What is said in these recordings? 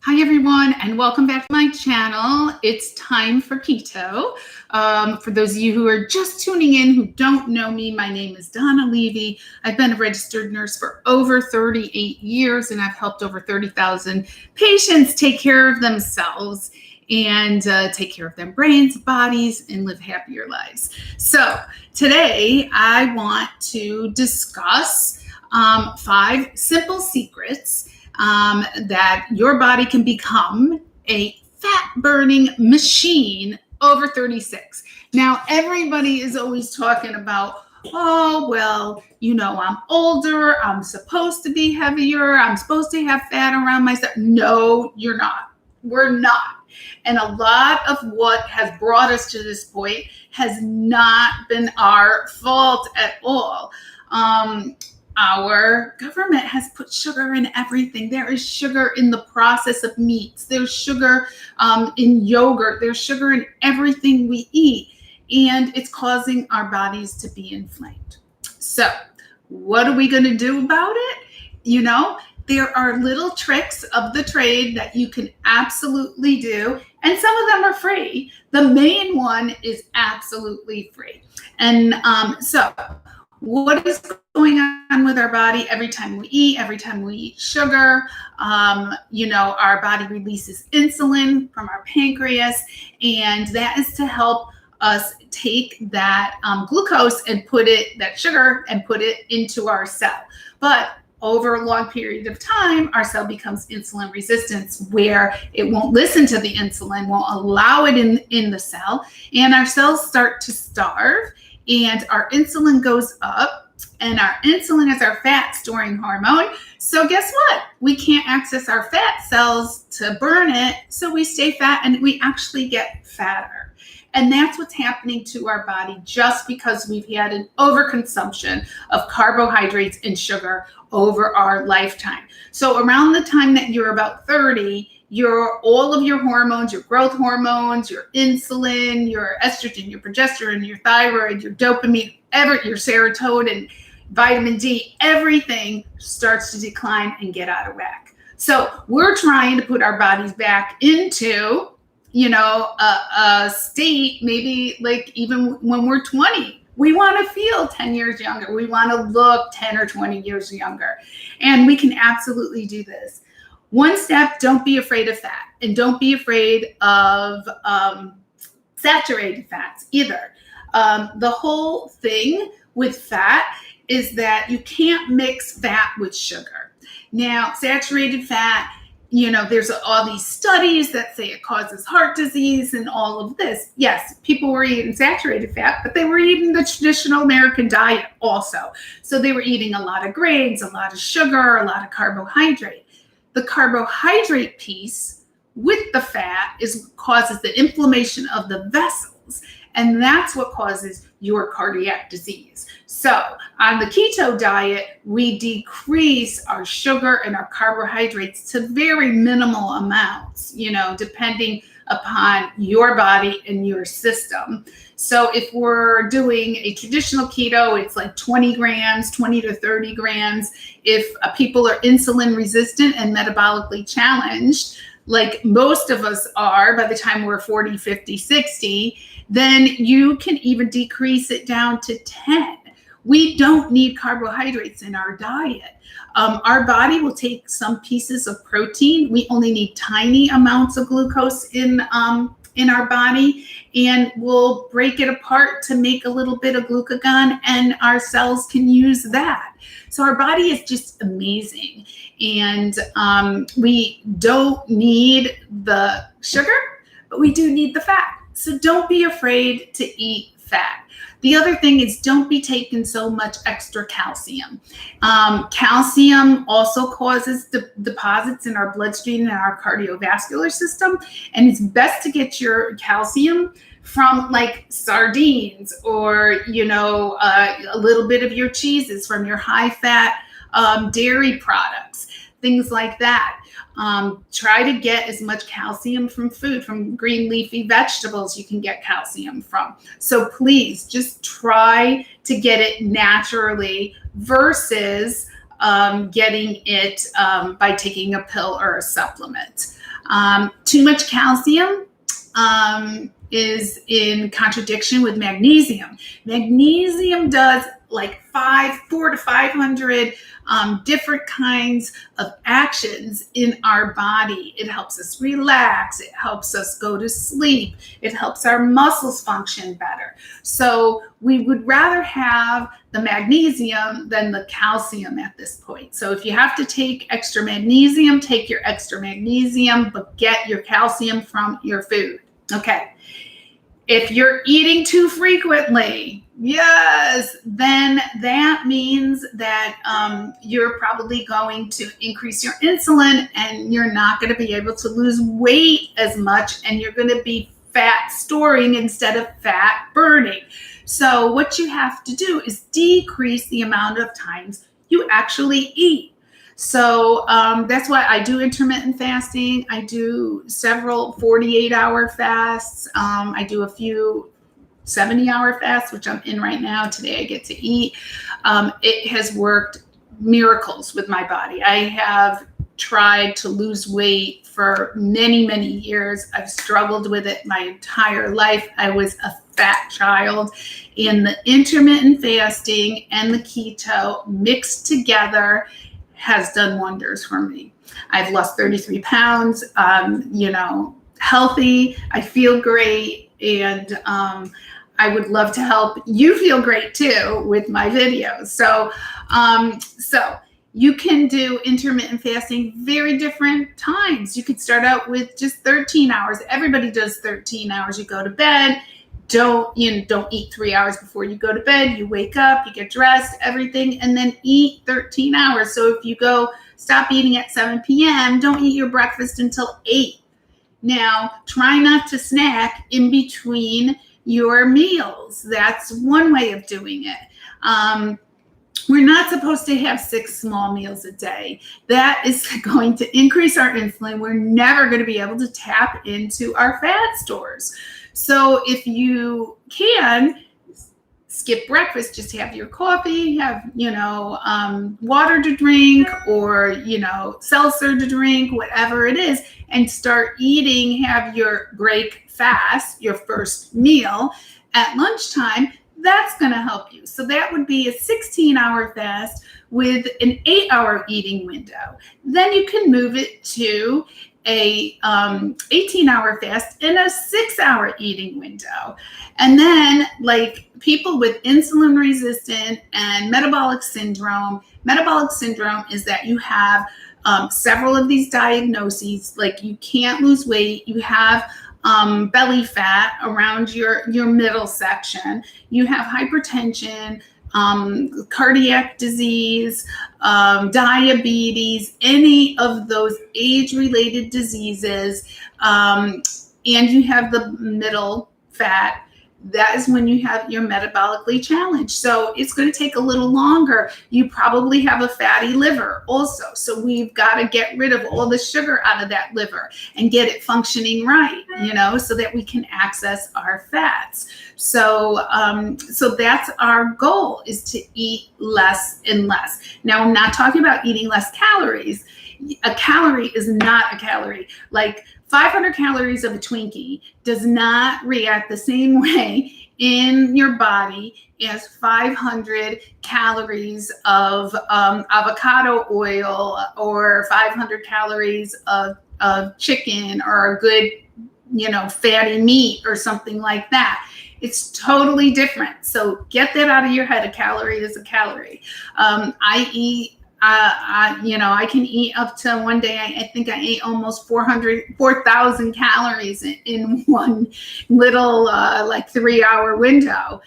Hi everyone, and welcome back to my channel. It's time for keto. For those of you who are just tuning in who don't know me, my name is Donna Levy. I've been a registered nurse for over 38 years, and I've helped over 30,000 patients take care of themselves and take care of their brains, bodies, and live happier lives. So today I want to discuss 5 simple secrets that your body can become a fat burning machine over 36. Now, everybody is always talking about, oh, well, I'm older, I'm supposed to be heavier, I'm supposed to have fat around myself. No, you're not. We're not. And a lot of what has brought us to this point has not been our fault at all. Our government has put sugar in everything. There is sugar in the process of meats. There's sugar in yogurt. There's sugar in everything we eat. And it's causing our bodies to be inflamed. So what are we going to do about it? There are little tricks of the trade that you can absolutely do. And some of them are free. The main one is absolutely free. And so what is going on with our body every time we eat sugar? Our body releases insulin from our pancreas, and that is to help us take that glucose and that sugar and put it into our cell. But over a long period of time, our cell becomes insulin resistant, where it won't listen to the insulin, won't allow it in the cell, and our cells start to starve. And our insulin goes up, and our insulin is our fat storing hormone. So guess what? We can't access our fat cells to burn it. So we stay fat and we actually get fatter. And that's what's happening to our body just because we've had an overconsumption of carbohydrates and sugar over our lifetime. So around the time that you're about 30, all of your hormones, your growth hormones, your insulin, your estrogen, your progesterone, your thyroid, your dopamine, your serotonin, vitamin D, everything starts to decline and get out of whack. So we're trying to put our bodies back into, a state, maybe like even when we're 20. We want to feel 10 years younger. We want to look 10 or 20 years younger. And we can absolutely do this. One step, don't be afraid of fat, and don't be afraid of saturated fats either. The whole thing with fat is that you can't mix fat with sugar. Now, saturated fat, there's all these studies that say it causes heart disease and all of this. Yes, people were eating saturated fat, but they were eating the traditional American diet also. So they were eating a lot of grains, a lot of sugar, a lot of carbohydrate. The carbohydrate piece with the fat causes the inflammation of the vessels, and that's what causes your cardiac disease. So on the keto diet, we decrease our sugar and our carbohydrates to very minimal amounts, depending upon your body and your system. So if we're doing a traditional keto, it's like 20 to 30 grams. If people are insulin resistant and metabolically challenged, like most of us are by the time we're 40, 50, 60, then you can even decrease it down to 10. We don't need carbohydrates in our diet. Our body will take some pieces of protein. We only need tiny amounts of glucose in our body, and we'll break it apart to make a little bit of glucagon, and our cells can use that. So our body is just amazing, and we don't need the sugar, but we do need the fat. So don't be afraid to eat fat. The other thing is, don't be taking so much extra calcium. Calcium also causes deposits in our bloodstream and our cardiovascular system. And it's best to get your calcium from like sardines or, a little bit of your cheeses from your high fat dairy products, things like that. Try to get as much calcium from food, from green leafy vegetables you can get calcium from. So please just try to get it naturally versus getting it by taking a pill or a supplement. Too much calcium is in contradiction with magnesium. Magnesium does like 400 to 500 different kinds of actions in our body. It helps us relax. It helps us go to sleep. It helps our muscles function better. So we would rather have the magnesium than the calcium at this point. So if you have to take extra magnesium, take your extra magnesium, but get your calcium from your food. Okay. If you're eating too frequently, yes, then that means that you're probably going to increase your insulin, and you're not going to be able to lose weight as much, and you're going to be fat storing instead of fat burning. So what you have to do is decrease the amount of times you actually eat. So that's why I do intermittent fasting. I do several 48-hour fasts. I do a few 70-hour fasts, which I'm in right now. Today I get to eat. It has worked miracles with my body. I have tried to lose weight for many, many years. I've struggled with it my entire life. I was a fat child, and the intermittent fasting and the keto mixed together has done wonders for me. I've lost 33 pounds, healthy. I feel great. And I would love to help you feel great too with my videos. So you can do intermittent fasting very different times. You could start out with just 13 hours. Everybody does 13 hours. You go to bed. Don't eat 3 hours before you go to bed. You wake up, you get dressed, everything, and then eat 13 hours. So if you stop eating at 7 p.m., don't eat your breakfast until 8. Now, try not to snack in between your meals. That's one way of doing it. We're not supposed to have 6 small meals a day. That is going to increase our insulin. We're never going to be able to tap into our fat stores. So if you can skip breakfast, just have your coffee, have, water to drink, or, seltzer to drink, whatever it is, and start eating, have your break fast, your first meal at lunchtime. That's going to help you. So that would be a 16-hour fast with an 8-hour eating window. Then you can move it to a 18-hour fast and a 6-hour eating window. And then, like, people with insulin resistant and metabolic syndrome is that you have several of these diagnoses. Like, you can't lose weight, you have belly fat around your middle section, you have hypertension, cardiac disease, diabetes, any of those age-related diseases, and you have the middle fat. That is when you have your metabolically challenged. So it's going to take a little longer. You probably have a fatty liver also. So we've got to get rid of all the sugar out of that liver and get it functioning right, so that we can access our fats. So that's our goal, is to eat less and less. Now, I'm not talking about eating less calories. A calorie is not a calorie. Like, 500 calories of a Twinkie does not react the same way in your body as 500 calories of avocado oil, or 500 calories of chicken, or a good, fatty meat or something like that. It's totally different. So get that out of your head. A calorie is a calorie. I can eat up to, one day, I think I ate almost 4,000 calories in one little 3-hour window,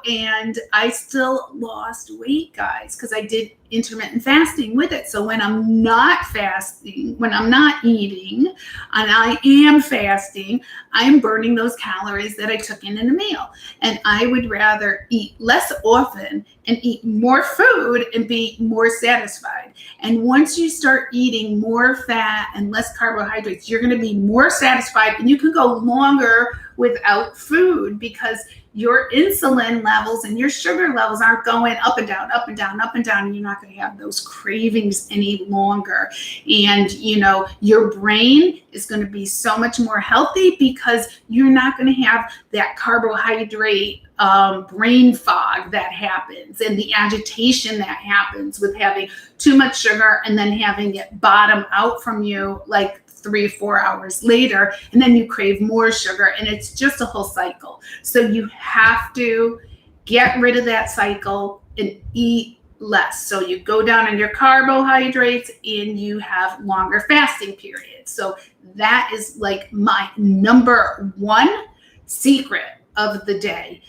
and I still lost weight, guys, because I did intermittent fasting with it. So when I'm not fasting, when I'm not eating, and I am fasting, I'm burning those calories that I took in a meal. And I would rather eat less often and eat more food and be more satisfied. And once you start eating more fat and less carbohydrates, you're going to be more satisfied, and you can go longer without food because your insulin levels and your sugar levels aren't going up and down, up and down, up and down, and you're not going to have those cravings any longer. And, your brain is going to be so much more healthy because you're not going to have that carbohydrate brain fog that happens and the agitation that happens with having too much sugar and then having it bottom out from you like 3 or 4 hours later, and then you crave more sugar, and it's just a whole cycle. So you have to get rid of that cycle and eat less. So you go down on your carbohydrates and you have longer fasting periods. So that is like my number one secret of the day.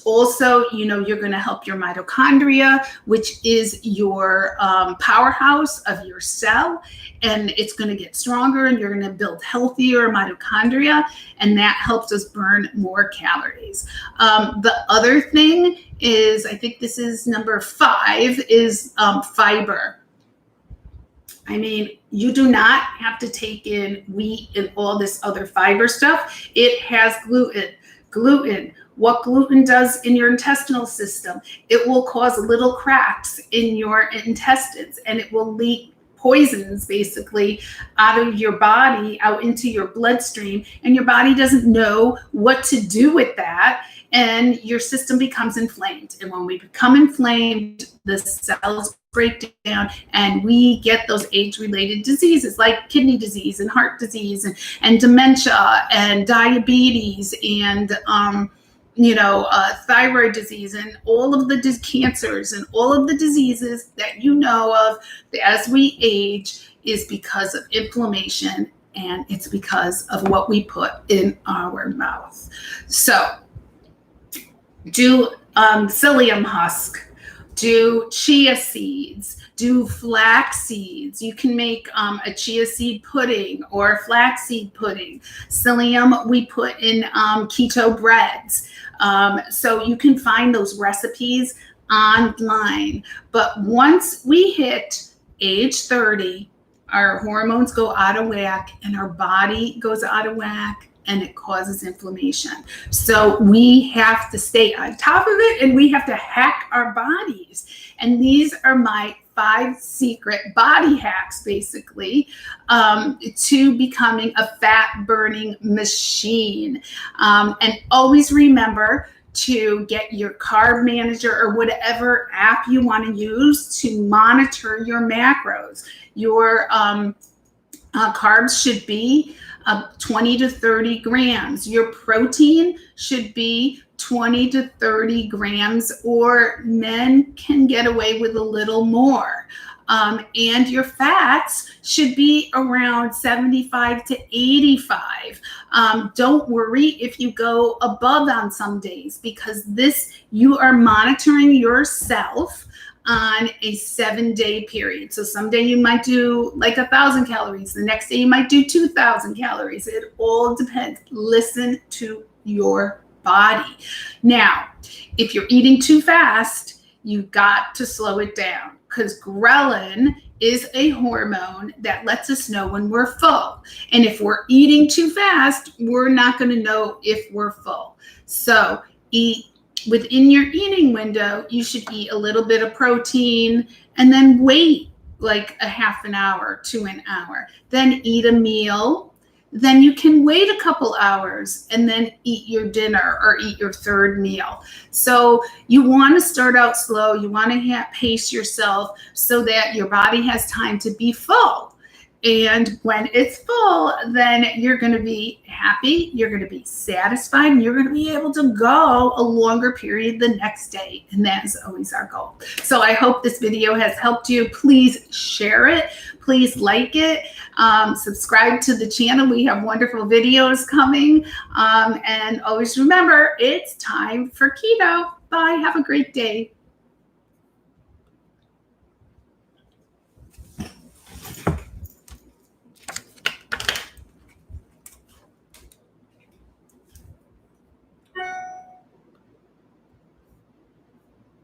Also, you're going to help your mitochondria, which is your powerhouse of your cell, and it's going to get stronger, and you're going to build healthier mitochondria, and that helps us burn more calories. The other thing is, I think this is number 5, is fiber. I mean, you do not have to take in wheat and all this other fiber stuff. It has gluten. What gluten does in your intestinal system, it will cause little cracks in your intestines, and it will leak poisons basically out of your body out into your bloodstream, and your body doesn't know what to do with that, and your system becomes inflamed. And when we become inflamed, the cells break down and we get those age-related diseases like kidney disease and heart disease and dementia and diabetes and thyroid disease and all of the cancers and all of the diseases that you know of as we age is because of inflammation, and it's because of what we put in our mouth. So do psyllium husk, do chia seeds, do flax seeds. You can make a chia seed pudding or flax seed pudding. Psyllium we put in keto breads. So you can find those recipes online. But once we hit age 30, our hormones go out of whack and our body goes out of whack, and it causes inflammation. So we have to stay on top of it, and we have to hack our bodies. And these are my 5 secret body hacks, basically, to becoming a fat burning machine. And always remember to get your carb manager or whatever app you want to use to monitor your macros. Your carbs should be 20 to 30 grams. Your protein should be 20 to 30 grams, or men can get away with a little more. And your fats should be around 75 to 85. Don't worry if you go above on some days, because you are monitoring yourself on a 7-day period. So someday you might do like 1,000 calories. The next day you might do 2,000 calories. It all depends. Listen to your body. Now, if you're eating too fast, you got to slow it down, because ghrelin is a hormone that lets us know when we're full. And if we're eating too fast, we're not going to know if we're full. So eat within your eating window. You should eat a little bit of protein and then wait like a half an hour to an hour. Then eat a meal. Then you can wait a couple hours and then eat your dinner or eat your third meal. So you want to start out slow. You want to pace yourself so that your body has time to be full. And when it's full, then you're going to be happy, you're going to be satisfied, and you're going to be able to go a longer period the next day. And that is always our goal. So I hope this video has helped you. Please share it. Please like it. Subscribe to the channel. We have wonderful videos coming. And always remember, it's time for keto. Bye. Have a great day.